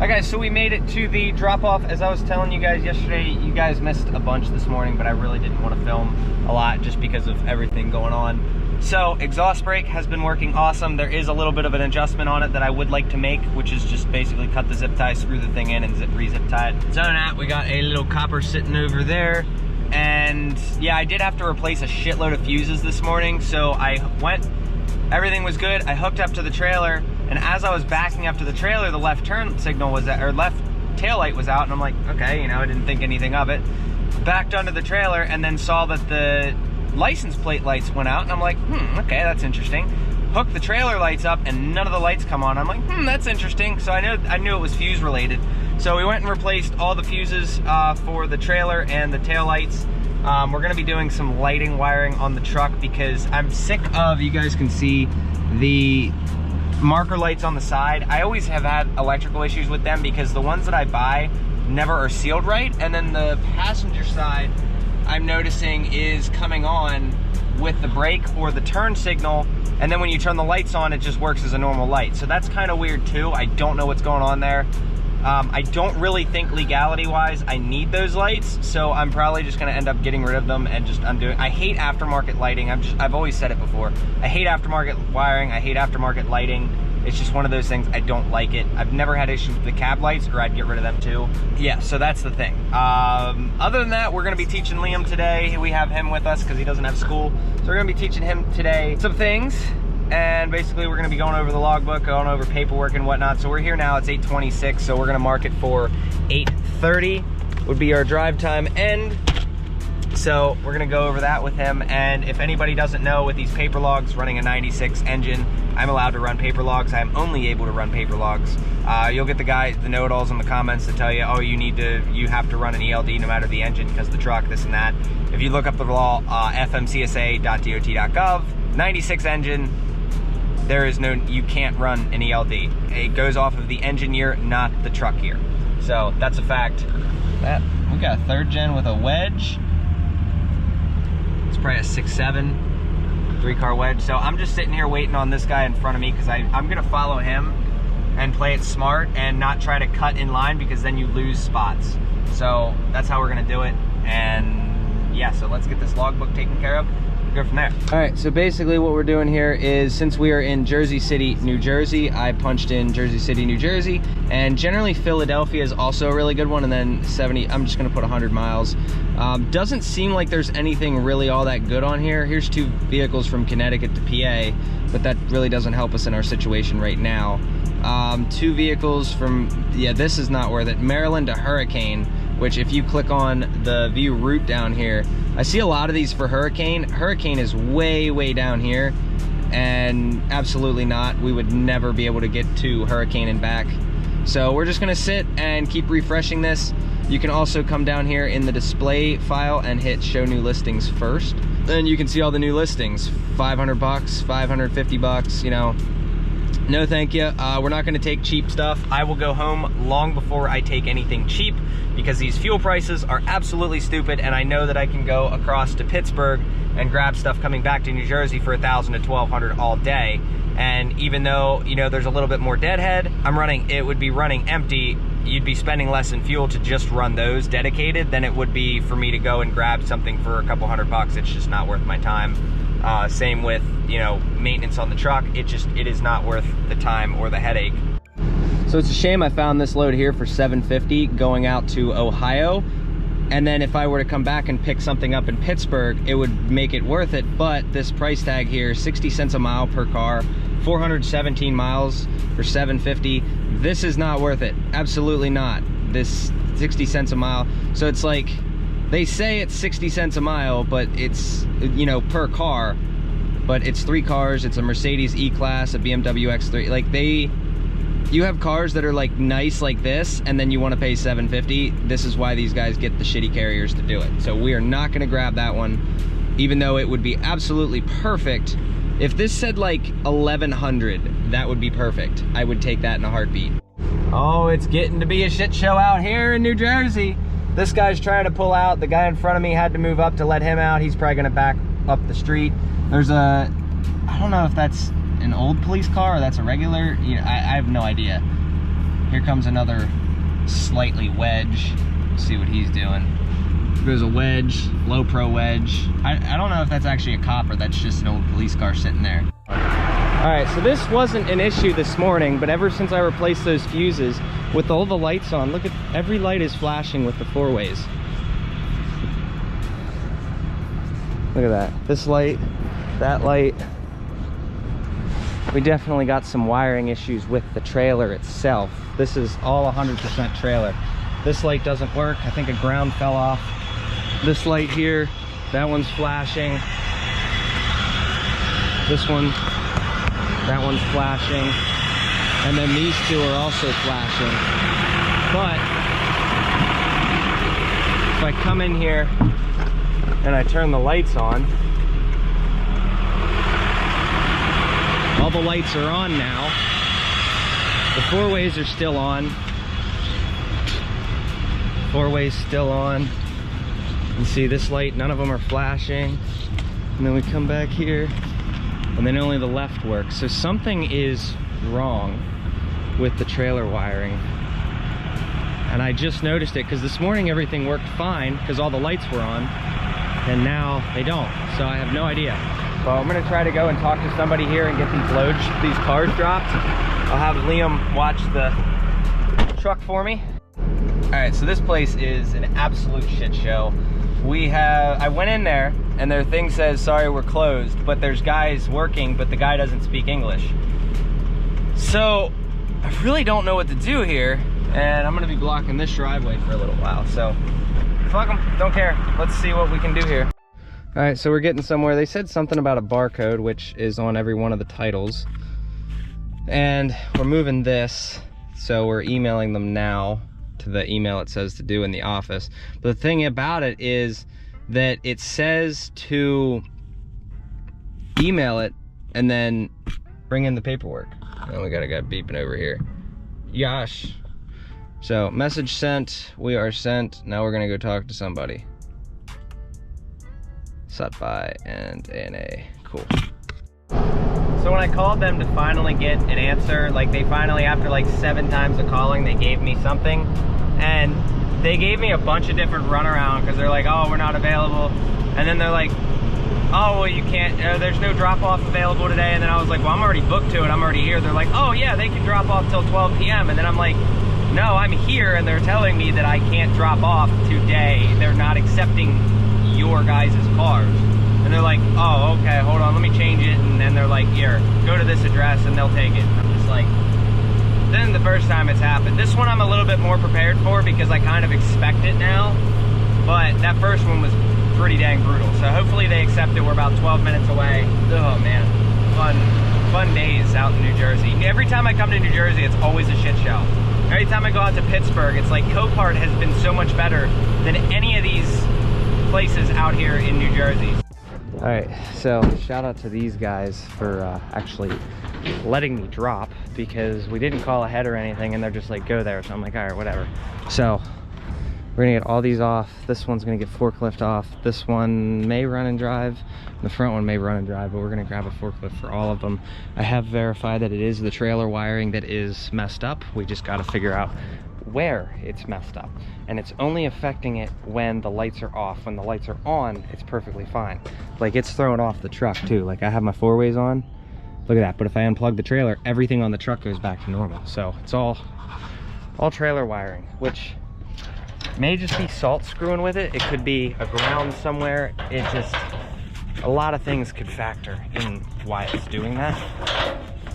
Alright guys, so we made it to the drop-off. As I was telling you guys yesterday, you guys missed a bunch this morning, but I really didn't want to film a lot just because of everything going on. So, exhaust brake has been working awesome. There is a little bit of an adjustment on it that I would like to make, which is just basically cut the zip tie, screw the thing in, and re-zip tie it. So on that, we got a little copper sitting over there. And yeah, I did have to replace a shitload of fuses this morning, so I went, everything was good. I hooked up to the trailer, and as I was backing up to the trailer, the left turn signal was at, or left tail light was out, and I'm like, okay, you know, I didn't think anything of it. Backed onto the trailer and then saw that the license plate lights went out, and I'm like, okay, that's interesting. Hooked the trailer lights up and none of the lights come on. I'm like, that's interesting. So I knew it was fuse related. So we went and replaced all the fuses for the trailer and the tail lights. We're gonna be doing some lighting wiring on the truck because I'm sick of, you guys can see the marker lights on the side. I always have had electrical issues with them because the ones that I buy never are sealed right, and then the passenger side I'm noticing is coming on with the brake or the turn signal, and then when you turn the lights on, it just works as a normal light. So that's kind of weird too. I don't know what's going on there. I don't really think legality-wise I need those lights, so I'm probably just gonna end up getting rid of them and just undoing. I hate aftermarket lighting. I've always said it before. I hate aftermarket wiring. I hate aftermarket lighting. It's just one of those things. I don't like it. I've never had issues with the cab lights, or I'd get rid of them too. Yeah, so that's the thing. Other than that, we're gonna be teaching Liam today. We have him with us because he doesn't have school. So we're gonna be teaching him today some things. And basically we're gonna be going over the logbook, going over paperwork and whatnot. So we're here now, it's 8:26, so we're gonna mark it for 8:30 would be our drive time end. So we're gonna go over that with him. And if anybody doesn't know, with these paper logs, running a 96 engine, I'm allowed to run paper logs. I'm only able to run paper logs. You'll get the know-it-alls in the comments to tell you, oh, you have to run an ELD no matter the engine because the truck, this and that. If you look up the law, fmcsa.dot.gov, 96 engine, there is no, you can't run an ELD. It goes off of the engine year, not the truck year. So that's a fact. We got a 3rd gen with a wedge. It's probably a 6.7 3-car wedge. So I'm just sitting here waiting on this guy in front of me because I'm gonna follow him and play it smart and not try to cut in line because then you lose spots. So that's how we're gonna do it. And yeah, so let's get this logbook taken care of. Go from there. All right, so basically what we're doing here is, since we are in Jersey City, New Jersey, I punched in Jersey City, New Jersey, and generally Philadelphia is also a really good one, and then 70, I'm just gonna put 100 miles. Doesn't seem like there's anything really all that good on here. Here's 2 vehicles from Connecticut to PA, but that really doesn't help us in our situation right now. 2 vehicles from, yeah, this is not worth it, Maryland to Hurricane, which if you click on the view route down here, I see a lot of these for Hurricane. Hurricane is way, way down here, and absolutely not. We would never be able to get to Hurricane and back. So we're just gonna sit and keep refreshing this. You can also come down here in the display file and hit show new listings first. Then you can see all the new listings, 500 bucks, 550 bucks, you know. No thank you. We're not gonna take cheap stuff. I will go home long before I take anything cheap because these fuel prices are absolutely stupid, and I know that I can go across to Pittsburgh and grab stuff coming back to New Jersey for $1,000 to $1,200 all day. And even though, you know, there's a little bit more deadhead, it would be running empty. You'd be spending less in fuel to just run those dedicated than it would be for me to go and grab something for a couple $100. It's just not worth my time. Same with, you know, maintenance on the truck. It is not worth the time or the headache. So it's a shame I found this load here for $750 going out to Ohio. And then if I were to come back and pick something up in Pittsburgh, it would make it worth it. But this price tag here, 60 cents a mile per car, 417 miles for $750. This is not worth it. Absolutely not. This 60 cents a mile. So it's like, they say it's 60 cents a mile, but it's, you know, per car. But it's 3 cars. It's a Mercedes E-Class, a BMW X3. Like, you have cars that are like nice like this, and then you want to pay $750. This is why these guys get the shitty carriers to do it. So we are not gonna grab that one, even though it would be absolutely perfect. If this said like 1100, that would be perfect. I would take that in a heartbeat. Oh, it's getting to be a shit show out here in New Jersey. This guy's trying to pull out. The guy in front of me had to move up to let him out. He's probably gonna back up the street. There's I don't know if that's an old police car or that's a regular, you know, I have no idea. Here comes another slightly wedge. Let's see what he's doing. There's a wedge, low pro wedge. I don't know if that's actually a copper, that's just an old police car sitting there. All right, so this wasn't an issue this morning, but ever since I replaced those fuses, with all the lights on, look at, every light is flashing with the 4-ways. Look at that, this light, that light. We definitely got some wiring issues with the trailer itself. This is all 100% trailer. This light doesn't work, I think a ground fell off. This light here, that one's flashing. This one, that one's flashing. And then these two are also flashing. But if I come in here and I turn the lights on, all the lights are on now. The 4-ways are still on. 4-ways still on. You see this light, none of them are flashing. And then we come back here, and then only the left works. So something is wrong with the trailer wiring. And I just noticed it because this morning everything worked fine because all the lights were on, and now they don't. So I have no idea. Well, I'm gonna try to go and talk to somebody here and get these cars dropped. I'll have Liam watch the truck for me. All right, so this place is an absolute shit show. I went in there and their thing says, sorry, we're closed, but there's guys working, but the guy doesn't speak English. So I really don't know what to do here, and I'm gonna be blocking this driveway for a little while. So fuck them, don't care. Let's see what we can do here. All right, so we're getting somewhere. They said something about a barcode, which is on every one of the titles. And we're moving this, so we're emailing them now to the email it says to do in the office. But the thing about it is that it says to email it and then bring in the paperwork. And we got a guy beeping over here. Yosh. So message sent, we are sent. Now we're gonna go talk to somebody. Satbhai and ANA, cool. So when I called them to finally get an answer, like they finally, after like 7 times of calling, they gave me something. And they gave me a bunch of different runaround because they're like, oh, we're not available. And then they're like, oh, well, you can't, there's no drop off available today. And then I was like, well, I'm already booked to it, I'm already here. They're like, oh yeah, they can drop off till 12 p.m. And then I'm like, no, I'm here and they're telling me that I can't drop off today. They're not accepting your guys' cars. And they're like, oh, okay, hold on, let me change it. And then they're like, here, go to this address and they'll take it. I'm just like, this isn't the first time it's happened. This one I'm a little bit more prepared for because I kind of expect it now. But that first one was pretty dang brutal. So hopefully they accept it. We're about 12 minutes away. Oh man, fun days out in New Jersey. Every time I come to New Jersey, it's always a shit show. Every time I go out to Pittsburgh, it's like Copart has been so much better than any of these places out here in New Jersey. All right, so shout out to these guys for actually letting me drop because we didn't call ahead or anything and they're just like, go there. So I'm like, all right, whatever. So we're gonna get all these off. This one's gonna get forklift off. This one may run and drive. The front one may run and drive, but we're gonna grab a forklift for all of them. I have verified that it is the trailer wiring that is messed up. We just gotta figure out where it's messed up, and it's only affecting it when the lights are off. When the lights are on, it's perfectly fine. Like, it's throwing off the truck too. Like, I have my 4-ways on, look at that, but if I unplug the trailer, everything on the truck goes back to normal. So it's all trailer wiring, which may just be salt screwing with it. It could be a ground somewhere. It just, a lot of things could factor in why it's doing that.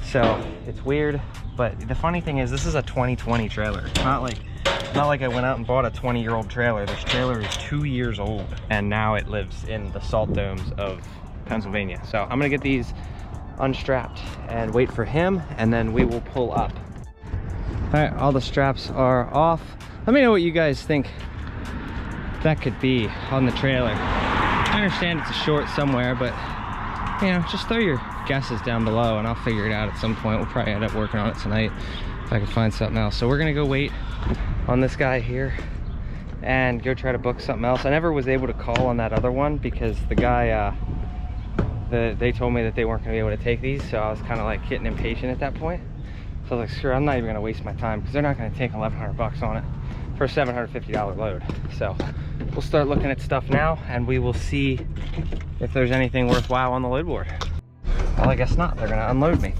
So it's weird. But the funny thing is, this is a 2020 trailer. It's not like I went out and bought a 20-year-old trailer. This trailer is 2 years old, and now it lives in the salt domes of Pennsylvania. So I'm gonna get these unstrapped and wait for him, and then we will pull up. All right, all the straps are off. Let me know what you guys think that could be on the trailer. I understand it's a short somewhere, but you know, just throw your guesses down below and I'll figure it out at some point. We'll probably end up working on it tonight if I can find something else. So we're gonna go wait on this guy here and go try to book something else. I never was able to call on that other one because the guy, they told me that they weren't gonna be able to take these, so I was kind of like getting impatient at that point. So I was like, screw it, I'm not even gonna waste my time because they're not gonna take 1,100 bucks on it for a $750 load. So we'll start looking at stuff now and we will see if there's anything worthwhile on the load board. Well, I guess not, they're gonna unload me.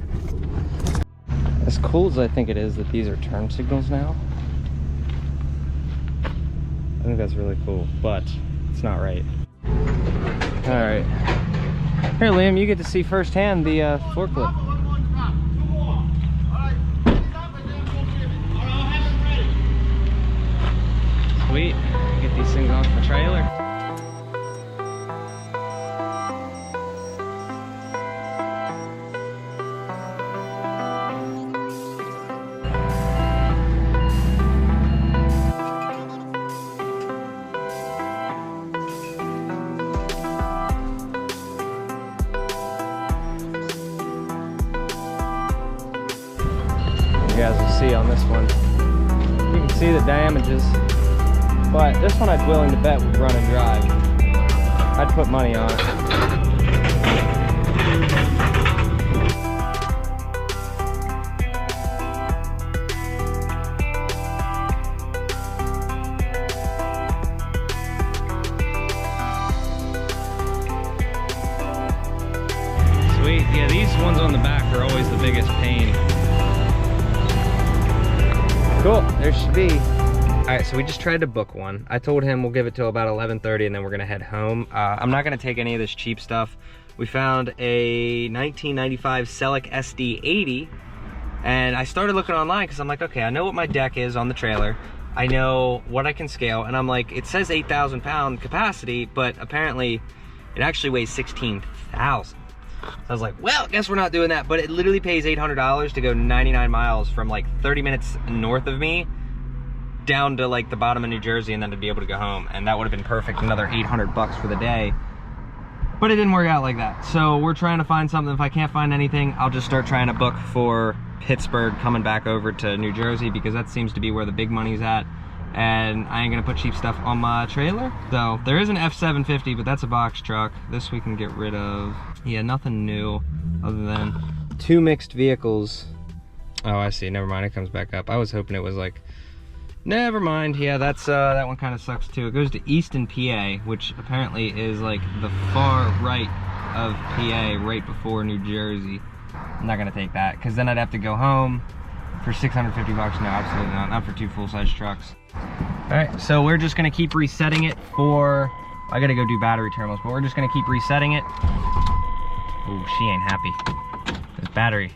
As cool as I think it is that these are turn signals now, I think that's really cool, but it's not right. All right. Here, Liam, you get to see firsthand the forklift. Sweet. Get these things off the trailer. You guys will see on this one. You can see the damages, but this one I'd willing to bet would run and drive. I'd put money on it. Sweet, yeah, these ones on the back are always the biggest pain. Cool, there should be. All right, so we just tried to book one. I told him we'll give it till about 11:30 and then we're gonna head home. I'm not gonna take any of this cheap stuff. We found a 1995 Celic SD80 and I started looking online because I'm like, okay, I know what my deck is on the trailer. I know what I can scale, and I'm like, it says 8,000 pound capacity, but apparently it actually weighs 16,000. So I was like, well, guess we're not doing that. But it literally pays $800 to go 99 miles from like 30 minutes north of me down to like the bottom of New Jersey and then to be able to go home. And that would have been perfect, another 800 bucks for the day. But it didn't work out like that. So we're trying to find something. If I can't find anything, I'll just start trying to book for Pittsburgh coming back over to New Jersey, because that seems to be where the big money's at. And I ain't gonna put cheap stuff on my trailer. So there is an F750, but that's a box truck. This we can get rid of. Yeah, nothing new other than 2 mixed vehicles. Oh, I see, never mind, it comes back up. I was hoping it was like, never mind. Yeah, that's that one kind of sucks too. It goes to Easton, PA, which apparently is like the far right of PA, right before New Jersey. I'm not gonna take that, because then I'd have to go home for 650 bucks. No, absolutely not for 2 full-size trucks. All right, so we're just gonna keep resetting it for, I gotta go do battery terminals, but we're just gonna keep resetting it. Ooh, she ain't happy. This battery,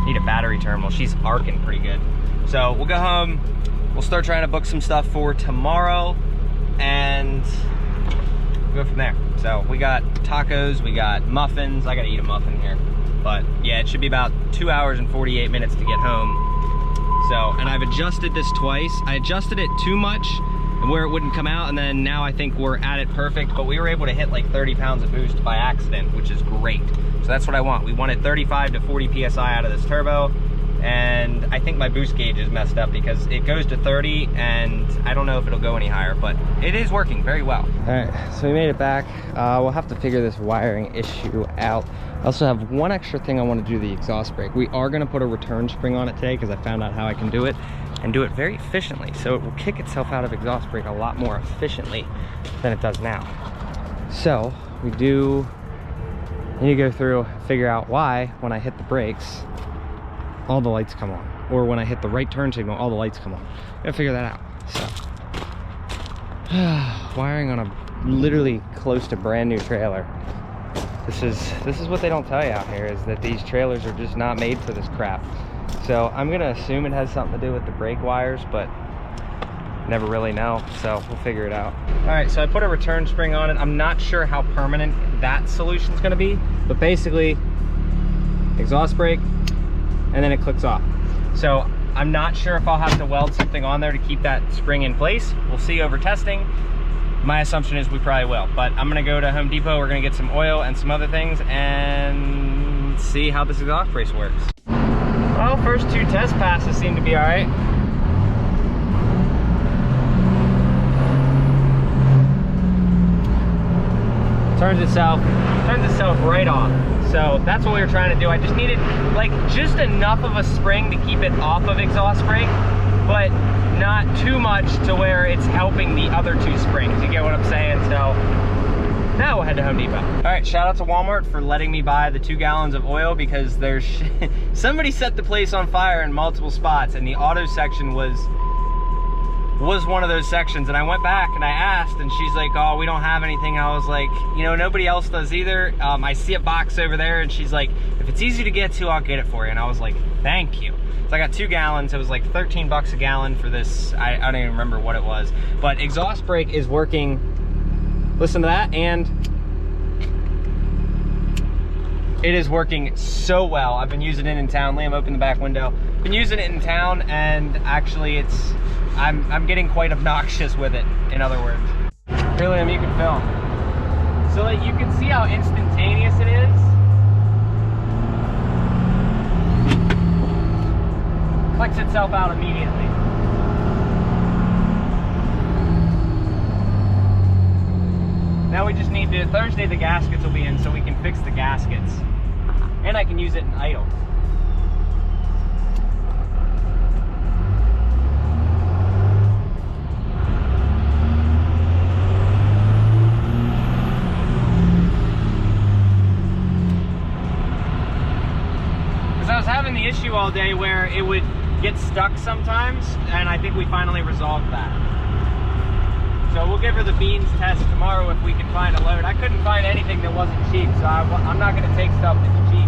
need a battery terminal. She's arcing pretty good. So we'll go home, we'll start trying to book some stuff for tomorrow, and we'll go from there. So we got tacos, we got muffins. I gotta eat a muffin here. But yeah, it should be about 2 hours and 48 minutes to get home. So, and I've adjusted this twice. I adjusted it too much where it wouldn't come out, and then now I think we're at it perfect, but we were able to hit like 30 pounds of boost by accident, which is great. So that's what I want. We wanted 35 to 40 PSI out of this turbo, and I think my boost gauge is messed up because it goes to 30, and I don't know if it'll go any higher, but it is working very well. All right, so we made it back. We'll have to figure this wiring issue out. I also have one extra thing I want to do, the exhaust brake. We are going to put a return spring on it today because I found out how I can do it, and do it very efficiently. So it will kick itself out of exhaust brake a lot more efficiently than it does now. So we need to go through, figure out why when I hit the brakes, all the lights come on, or when I hit the right turn signal, all the lights come on. Gotta figure that out. So wiring on a literally close to brand new trailer. This is what they don't tell you out here, is that these trailers are just not made for this crap. So I'm gonna assume it has something to do with the brake wires, but never really know, so we'll figure it out. All right, so I put a return spring on it. I'm not sure how permanent that solution's gonna be, but basically exhaust brake, and then it clicks off. So I'm not sure if I'll have to weld something on there to keep that spring in place. We'll see over testing. My assumption is we probably will, but I'm gonna go to Home Depot. We're gonna get some oil and some other things and see how this exhaust brake works. Well, first 2 test passes seem to be all right. Turns itself right off. So that's what we were trying to do. I just needed like just enough of a spring to keep it off of exhaust brake, but not too much to where it's helping the other two springs. You get what I'm saying? So now we'll head to Home Depot. All right, shout out to Walmart for letting me buy the 2 gallons of oil, because there's somebody set the place on fire in multiple spots, and the auto section was one of those sections. And I went back and I asked, and she's like, oh, we don't have anything. I was like, you know, nobody else does either. I see a box over there, and she's like, if it's easy to get to, I'll get it for you. And I was like, thank you. So I got 2 gallons. It was like 13 bucks a gallon for this. I don't even remember what it was, but exhaust brake is working. Listen to that, and it is working so well. I've been using it in town. Liam, open the back window. Been using it in town, and actually I'm getting quite obnoxious with it, in other words. Here, Liam, you can film. So like, you can see how instantaneous it is. Clicks itself out immediately. Now we just need to, Thursday the gaskets will be in, so we can fix the gaskets. And I can use it in idle. Because I was having the issue all day where it would get stuck sometimes, and I think we finally resolved that. So we'll give her the beans test tomorrow if we can find a load. I couldn't find anything that wasn't cheap, so I'm not going to take stuff that's cheap.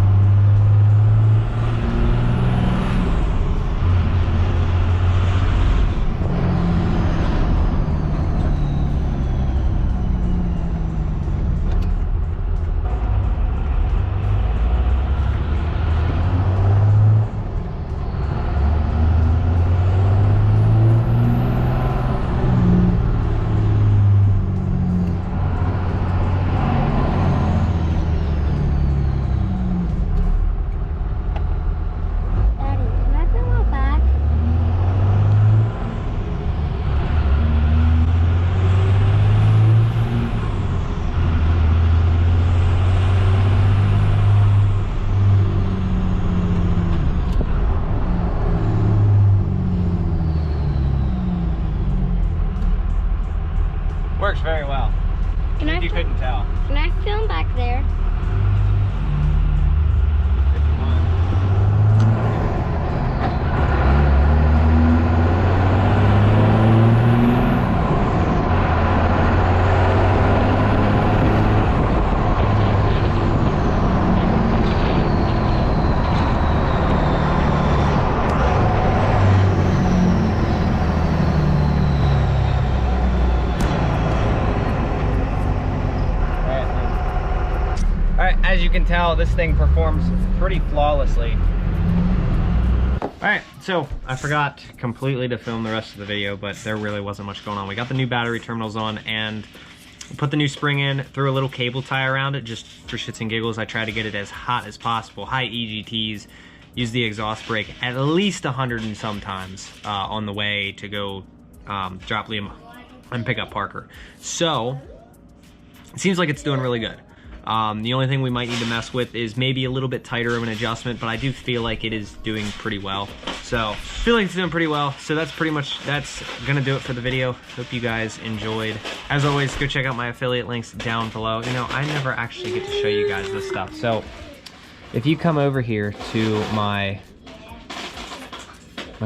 Works very well. If you couldn't tell. Can I film back there? If you want. As you can tell, this thing performs pretty flawlessly. All right, so I forgot completely to film the rest of the video, but there really wasn't much going on. We got the new battery terminals on and put the new spring in, threw a little cable tie around it just for shits and giggles. I tried to get it as hot as possible, high EGTs, use the exhaust brake at least 100 and some times on the way to go drop Liam and pick up Parker. So it seems like it's doing really good. The only thing we might need to mess with is maybe a little bit tighter of an adjustment, but I do feel like it is doing pretty well. So I feel like it's doing pretty well. So that's gonna do it for the video. Hope you guys enjoyed. As always, go check out my affiliate links down below. You know, I never actually get to show you guys this stuff. So if you come over here to my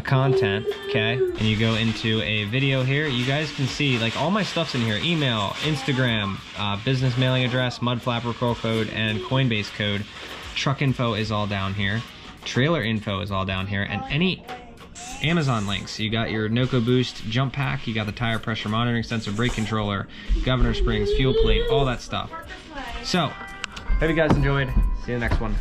content, okay, and you go into a video here, you guys can see like all my stuff's in here: email, Instagram, business mailing address, mud flap recall code, and Coinbase code. Truck info is all down here, trailer info is all down here, and any Amazon links. You got your Noco Boost jump pack, you got the tire pressure monitoring sensor, brake controller, governor springs, fuel plate, all that stuff. So hope you guys enjoyed. See you in the next one.